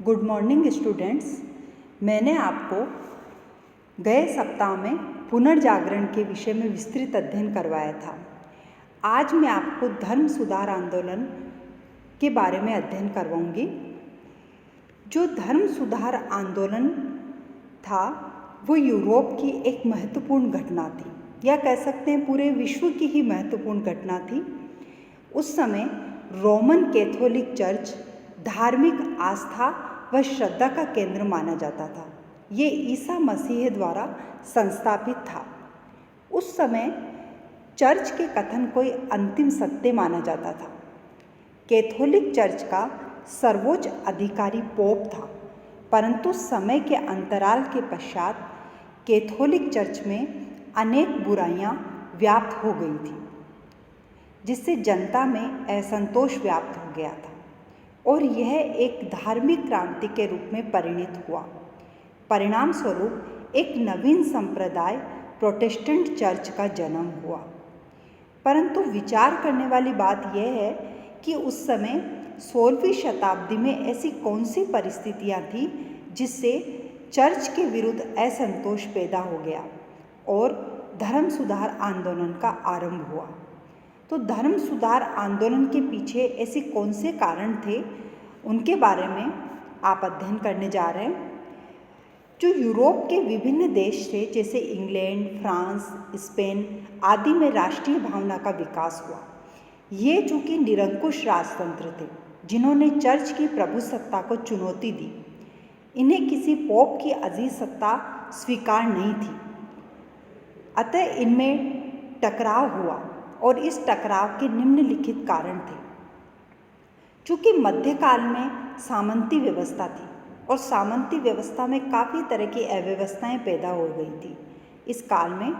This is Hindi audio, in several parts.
Good morning students. मैंने आपको गए सप्ताह में पुनर्जागरण के विषय में विस्तृत अध्ययन करवाया था। आज मैं आपको धर्म सुधार आंदोलन के बारे में अध्ययन करवाऊंगी। जो धर्म सुधार आंदोलन था वो यूरोप की एक महत्वपूर्ण घटना थी, या कह सकते हैं पूरे विश्व की ही महत्वपूर्ण घटना थी। उस समय रोमन कैथोलिक चर्च धार्मिक आस्था व श्रद्धा का केंद्र माना जाता था। ये ईसा मसीह द्वारा संस्थापित था। उस समय चर्च के कथन को अंतिम सत्य माना जाता था। कैथोलिक चर्च का सर्वोच्च अधिकारी पोप था, परंतु समय के अंतराल के पश्चात कैथोलिक चर्च में अनेक बुराइयां व्याप्त हो गई थी, जिससे जनता में असंतोष व्याप्त हो गया था और यह एक धार्मिक क्रांति के रूप में परिणित हुआ। परिणाम स्वरूप एक नवीन संप्रदाय प्रोटेस्टेंट चर्च का जन्म हुआ। परंतु विचार करने वाली बात यह है कि उस समय 16वीं शताब्दी में ऐसी कौन सी परिस्थितियां थी जिससे चर्च के विरुद्ध असंतोष पैदा हो गया और धर्म सुधार आंदोलन का आरंभ हुआ। तो धर्म सुधार आंदोलन के पीछे ऐसे कौन से कारण थे, उनके बारे में आप अध्ययन करने जा रहे हैं। जो यूरोप के विभिन्न देश थे, जैसे इंग्लैंड, फ्रांस, स्पेन आदि में राष्ट्रीय भावना का विकास हुआ। ये चूंकि निरंकुश राजतंत्र थे जिन्होंने चर्च की प्रभुसत्ता को चुनौती दी, इन्हें किसी पोप की अजीज सत्ता स्वीकार नहीं थी। अतः इनमें टकराव हुआ और इस टकराव के निम्नलिखित कारण थे। चूँकि मध्यकाल में सामंती व्यवस्था थी और सामंती व्यवस्था में काफ़ी तरह की अव्यवस्थाएं पैदा हो गई थी। इस काल में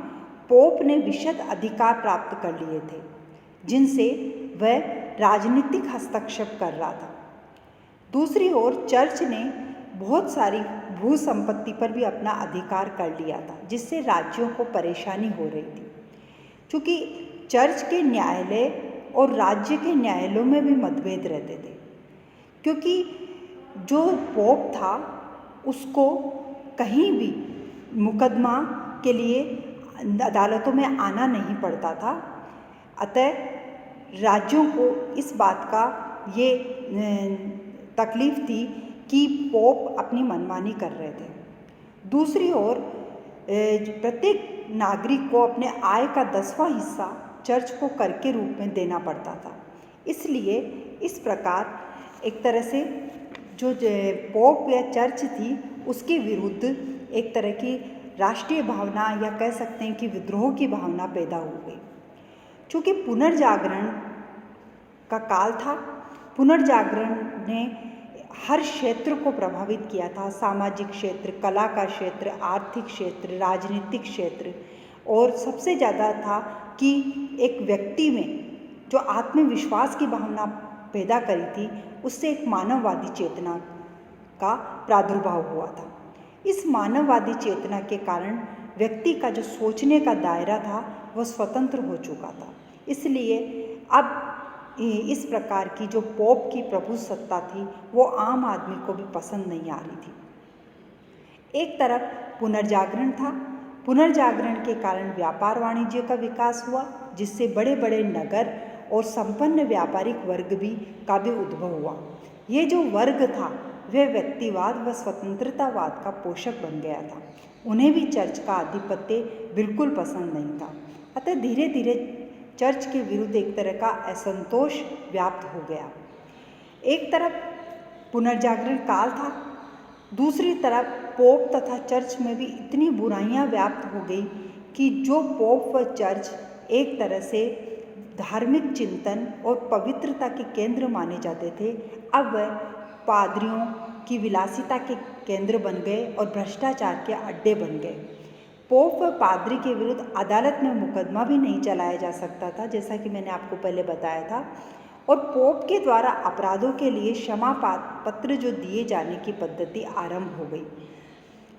पोप ने विशद अधिकार प्राप्त कर लिए थे, जिनसे वह राजनीतिक हस्तक्षेप कर रहा था। दूसरी ओर चर्च ने बहुत सारी भू संपत्ति पर भी अपना अधिकार कर लिया था, जिससे राज्यों को परेशानी हो रही थी। चूँकि चर्च के न्यायालय और राज्य के न्यायालयों में भी मतभेद रहते थे, क्योंकि जो पोप था उसको कहीं भी मुकदमा के लिए अदालतों में आना नहीं पड़ता था। अतः राज्यों को इस बात का ये तकलीफ थी कि पोप अपनी मनमानी कर रहे थे। दूसरी ओर प्रत्येक नागरिक को अपने आय का 10वां हिस्सा चर्च को कर के रूप में देना पड़ता था। इसलिए इस प्रकार एक तरह से जो पोप या चर्च थी उसके विरुद्ध एक तरह की राष्ट्रीय भावना, या कह सकते हैं कि विद्रोह की भावना पैदा हो गई। चूँकि पुनर्जागरण का काल था, पुनर्जागरण ने हर क्षेत्र को प्रभावित किया था। सामाजिक क्षेत्र, कला का क्षेत्र, आर्थिक क्षेत्र, राजनीतिक क्षेत्र, और सबसे ज़्यादा था कि एक व्यक्ति में जो आत्मविश्वास की भावना पैदा करी थी, उससे एक मानववादी चेतना का प्रादुर्भाव हुआ था। इस मानववादी चेतना के कारण व्यक्ति का जो सोचने का दायरा था वह स्वतंत्र हो चुका था। इसलिए अब इस प्रकार की जो पोप की प्रभु सत्ता थी वो आम आदमी को भी पसंद नहीं आ रही थी। एक तरफ पुनर्जागरण था। पुनर्जागरण के कारण व्यापार वाणिज्य का विकास हुआ, जिससे बड़े बड़े नगर और संपन्न व्यापारिक वर्ग का भी उद्भव हुआ। ये जो वर्ग था वह व्यक्तिवाद व स्वतंत्रतावाद का पोषक बन गया था। उन्हें भी चर्च का आधिपत्य बिल्कुल पसंद नहीं था। अतः धीरे धीरे चर्च के विरुद्ध एक तरह का असंतोष व्याप्त हो गया। एक तरफ पुनर्जागरण काल था, दूसरी तरफ पोप तथा चर्च में भी इतनी बुराइयां व्याप्त हो गई कि जो पोप व चर्च एक तरह से धार्मिक चिंतन और पवित्रता के केंद्र माने जाते थे, अब वह पादरियों की विलासिता के केंद्र बन गए और भ्रष्टाचार के अड्डे बन गए। पोप व पादरी के विरुद्ध अदालत में मुकदमा भी नहीं चलाया जा सकता था, जैसा कि मैंने आपको पहले बताया था। और पोप के द्वारा अपराधों के लिए क्षमा पत्र जो दिए जाने की पद्धति आरंभ हो गई,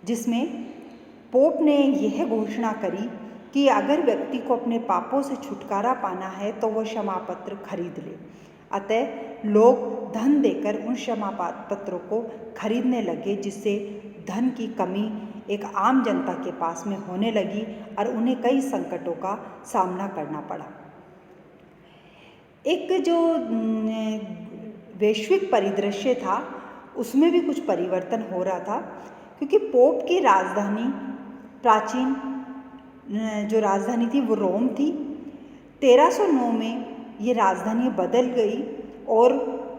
जिसमें पोप ने यह घोषणा करी कि अगर व्यक्ति को अपने पापों से छुटकारा पाना है तो वह क्षमा पत्र खरीद ले। अतः लोग धन देकर उन क्षमा पत्रों को खरीदने लगे, जिससे धन की कमी एक आम जनता के पास में होने लगी और उन्हें कई संकटों का सामना करना पड़ा। एक जो वैश्विक परिदृश्य था उसमें भी कुछ परिवर्तन हो रहा था, क्योंकि पोप की राजधानी प्राचीन जो राजधानी थी वो रोम थी। 1309 में ये राजधानी बदल गई और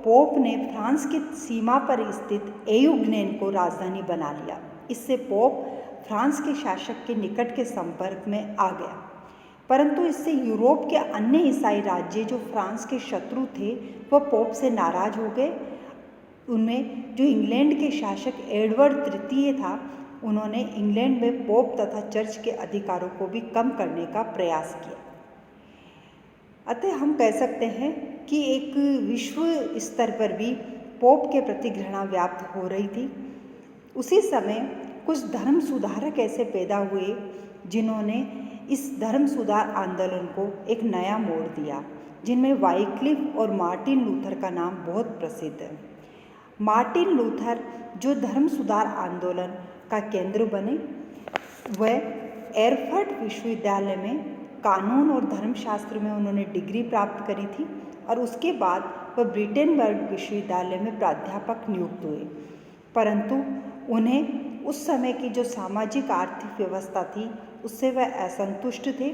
पोप ने फ्रांस की सीमा पर स्थित एयुग्नेन को राजधानी बना लिया। इससे पोप फ्रांस के शासक के निकट के संपर्क में आ गया, परंतु इससे यूरोप के अन्य ईसाई राज्य जो फ्रांस के शत्रु थे वह पोप से नाराज हो गए। उनमें जो इंग्लैंड के शासक एडवर्ड तृतीय था, उन्होंने इंग्लैंड में पोप तथा चर्च के अधिकारों को भी कम करने का प्रयास किया। अतः हम कह सकते हैं कि एक विश्व स्तर पर भी पोप के प्रति घृणा व्याप्त हो रही थी। उसी समय कुछ धर्म सुधारक ऐसे पैदा हुए जिन्होंने इस धर्म सुधार आंदोलन को एक नया मोड़ दिया, जिनमें वाइक्लिफ और मार्टिन लूथर का नाम बहुत प्रसिद्ध है। मार्टिन लूथर जो धर्म सुधार आंदोलन का केंद्र बने, वह एरफर्ट विश्वविद्यालय में कानून और धर्मशास्त्र में उन्होंने डिग्री प्राप्त करी थी और उसके बाद वह ब्रिटेनबर्ग विश्वविद्यालय में प्राध्यापक नियुक्त हुए। परंतु उन्हें उस समय की जो सामाजिक आर्थिक व्यवस्था थी उससे वह असंतुष्ट थे।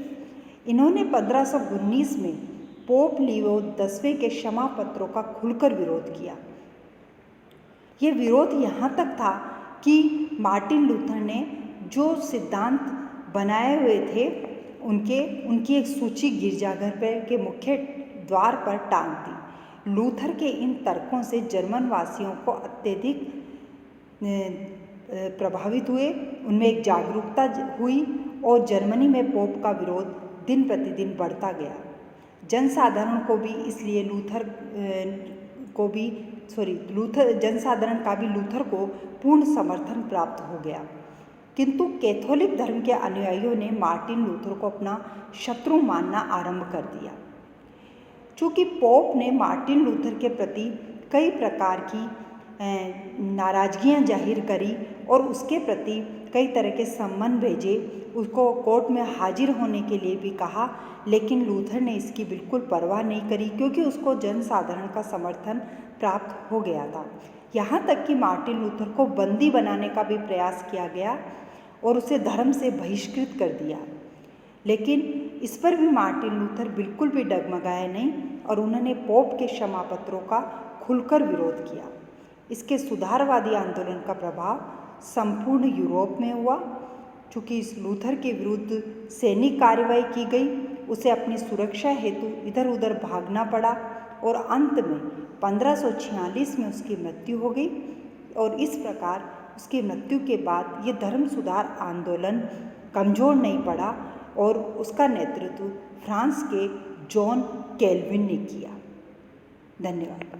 इन्होंने 1519 में पोप लियो 10वें के क्षमा पत्रों का खुलकर विरोध किया। ये विरोध यहाँ तक था कि मार्टिन लूथर ने जो सिद्धांत बनाए हुए थे उनकी एक सूची गिरजाघर पर के मुख्य द्वार पर टांग दी। लूथर के इन तर्कों से जर्मन वासियों को अत्यधिक प्रभावित हुए, उनमें एक जागरूकता हुई और जर्मनी में पोप का विरोध दिन प्रतिदिन बढ़ता गया। जनसाधारण को भी इसलिए जनसाधारण का भी लूथर को पूर्ण समर्थन प्राप्त हो गया। किंतु कैथोलिक धर्म के अनुयायियों ने मार्टिन लूथर को अपना शत्रु मानना आरंभ कर दिया। चूँकि पोप ने मार्टिन लूथर के प्रति कई प्रकार की नाराजगियां जाहिर करी और उसके प्रति कई तरह के सम्मन भेजे, उसको कोर्ट में हाजिर होने के लिए भी कहा, लेकिन लूथर ने इसकी बिल्कुल परवाह नहीं करी, क्योंकि उसको जनसाधारण का समर्थन प्राप्त हो गया था। यहाँ तक कि मार्टिन लूथर को बंदी बनाने का भी प्रयास किया गया और उसे धर्म से बहिष्कृत कर दिया, लेकिन इस पर भी मार्टिन लूथर बिल्कुल भी डगमगाए नहीं और उन्होंने पोप के क्षमा पत्रों का खुलकर विरोध किया। इसके सुधारवादी आंदोलन का प्रभाव संपूर्ण यूरोप में हुआ। चूँकि इस लूथर के विरुद्ध सैनिक कार्रवाई की गई, उसे अपनी सुरक्षा हेतु इधर उधर भागना पड़ा और अंत में 1546 में उसकी मृत्यु हो गई। और इस प्रकार उसकी मृत्यु के बाद ये धर्म सुधार आंदोलन कमज़ोर नहीं पड़ा और उसका नेतृत्व फ्रांस के जॉन कैल्विन ने किया। धन्यवाद।